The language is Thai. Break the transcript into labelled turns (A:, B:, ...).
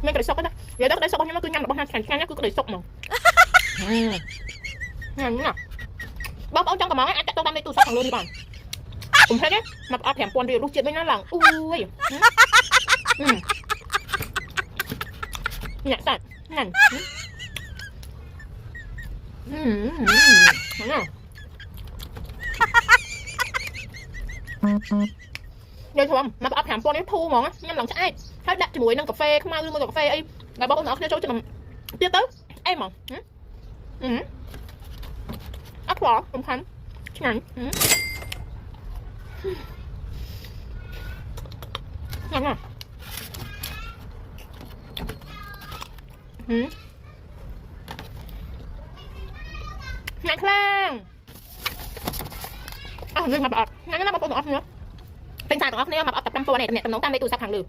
A: mấy cái sọc đó giờ đó cái sọc nhưng mà cứ nhăn bằng hai thành nhăn cứ cái sọc mà nhăn bóp áo trong cái món ăn chắc tao đang đi tu sọc thằng luôn đi bạnผมแค่นี้มาเอาแถมปวนเดียวลูกเจี๊ยบไม่น่าหลังอุ้ยเนี่ยสัตว์นั่นเดี๋ยวชมมาเอาแถมปวนนี้ทูมองnhâm lòngใช่ถ้าดัดจมูกนั่งกาแฟเข้ามาลืมมือกาแฟไอ้แล้วบอกน้องเนี่ยโจ้จะนำเตี้ยเต้ไอ้หมองอักหรอผมพันที่ไหนนั่นน่ะนั่นคลั่งลืมมาบอกงั้นมาบอกน้องเนาะเป็นชายของน้องเนี่ยมาเอาตับตำตัวเนี่ยตำน้องตามไปตูสักครั้งเลย